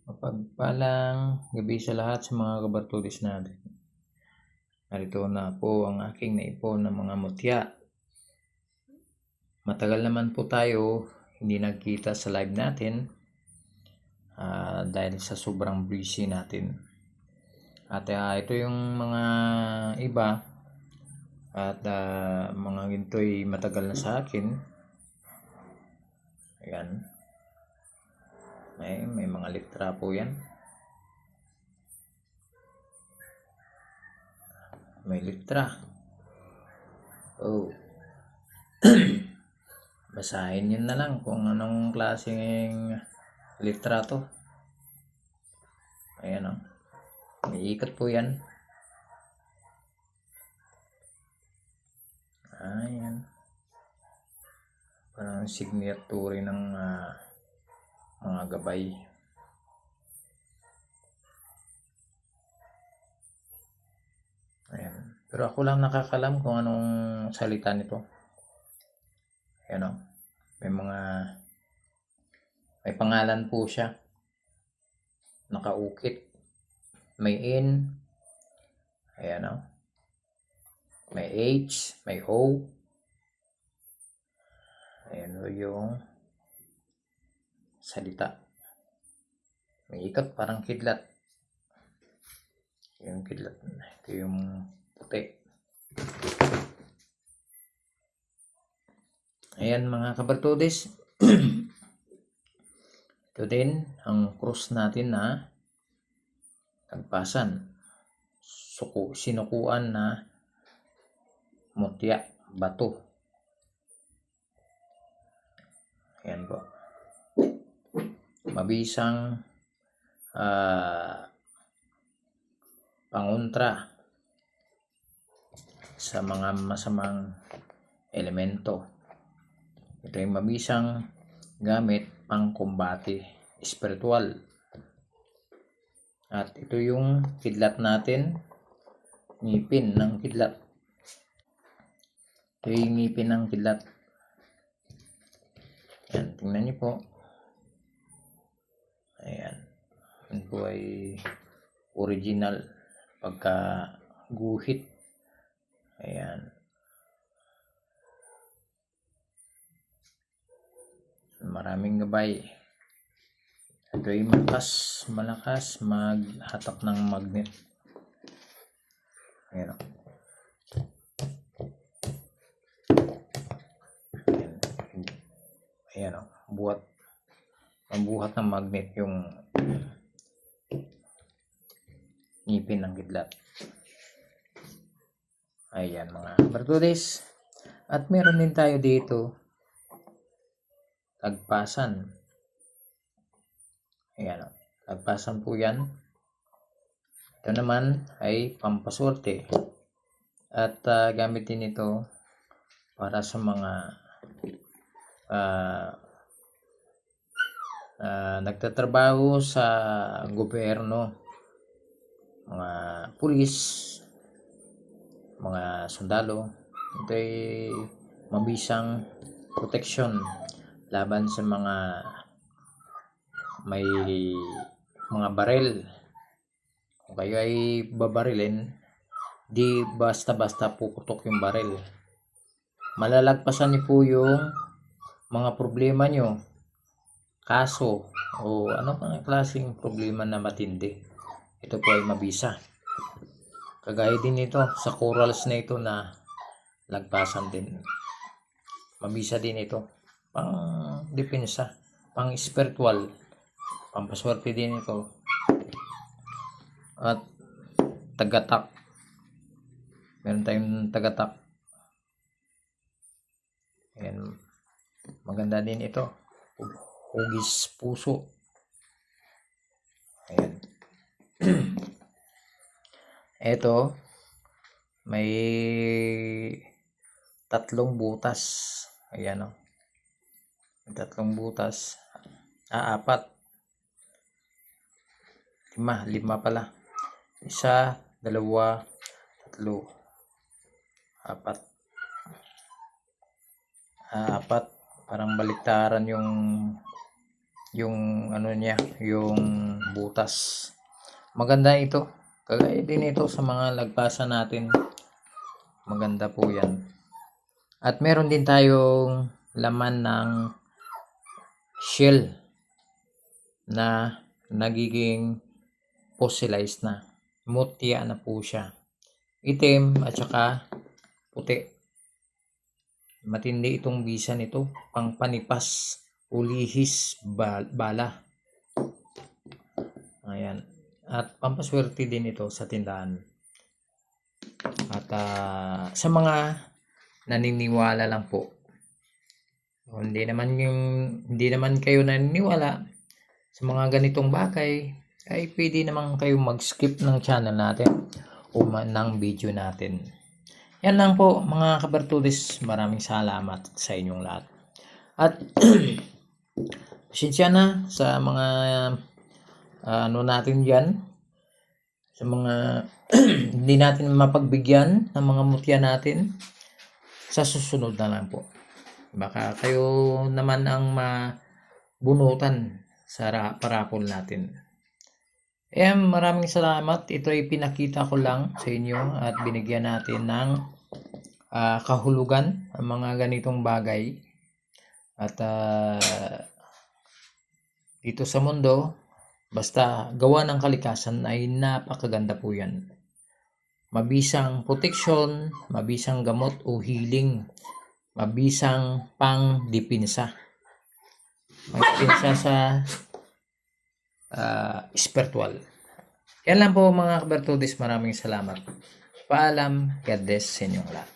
Mapagpalang gabi sa lahat sa mga kabartudis natin. Narito na po ang aking naipon ng mga mutya. Matagal naman po tayo hindi nagkita sa live natin dahil sa sobrang busy natin. At ito yung mga iba at mga ginto'y matagal na sa akin. Ayan. May mga litra po yan. May litra. Oh. Basahin nyo na lang kung anong klaseng litra to. Ayan o. May ikot po yan. Ayan. Parang signature ng mga gabay. Ayan. Pero ako lang nakakalam kung anong salita nito. Ayan o. May pangalan po siya. Nakaukit. May N. Ayan o. May H. May O. Ayan o yung salita. May ikot parang kidlat. Yung kidlat. Ito yung puti. Ayan mga kabartudis. Ito din ang cross natin na tagpasan. Sinukuan na mutya, bato. Ayan po. Mabisang pangontra sa mga masamang elemento. Ito ay mabisang gamit pang kumbate espiritual. At ito yung kidlat natin, ngipin ng kidlat. Ito yung ngipin ng kidlat. Ayan, tingnan niyo po. Ayan. Ito po ay original pagka guhit. Ayan. Maraming gabay. Ito ay malakas maghatak ng magnet. Ayan. Ayan o. Buhat ng magnet yung ngipin ng kidlat. Ayan mga kabartudis. At meron din tayo dito tagpasan. Ayan o. Tagpasan po yan. Ito naman ay pampaswerte. At gamit din ito para sa mga nagtatrabaho sa gobyerno, mga pulis, mga sundalo. Ito ay mabisang proteksyon laban sa mga may mga baril. Kung kayo ay babarilin, di basta-basta puputok yung baril. Malalagpasan niyo po yung mga problema nyo, kaso o ano pang klaseng problema na matindi. Ito po ay mabisa. Kagaya din ito sa corals na ito na lagpasan din. Mabisa din ito. Pang depensa, pang spiritual, pampaswerte din ito. At tagatak. Meron tayong tagatak. Ayan. Maganda din ito. Hugis puso. Ayan. Ito, may 3 butas. Ayan o. May 3 butas. 4. 5 pala. 1, 2, 3, 4. 4. Parang baliktaran yung yung ano niya, yung butas. Maganda ito. Kagaya din ito sa mga lagpasan natin. Maganda po yan. At meron din tayong laman ng shell na nagiging fossilized na. Mutya na po siya. Itim at saka puti. Matindi itong bisa nito. Pangpanipas, ulihis, bala. Ayan. At pampaswerte din ito sa tindahan. At sa mga naniniwala lang po. Hindi naman kayo naniniwala sa mga ganitong bagay, ay pwede naman kayo mag-skip ng channel natin o ng video natin. Yan lang po mga kabartudis. Maraming salamat sa inyong lahat. At pasensya na sa mga ano natin dyan, sa mga hindi natin mapagbigyan ng mga mutya natin. Sa susunod na lang po. Baka kayo naman ang mabunutan sa parapol natin. Maraming salamat. Ito ay pinakita ko lang sa inyo at binigyan natin ng kahulugan ang mga ganitong bagay. At dito sa mundo, basta gawa ng kalikasan ay napakaganda po yan. Mabisang proteksyon, mabisang gamot o healing, mabisang pang-dipinsa. Magdipinsa sa spiritual. Yan lang po mga kabartudis. Maraming salamat. Paalam. God bless sa inyong lahat.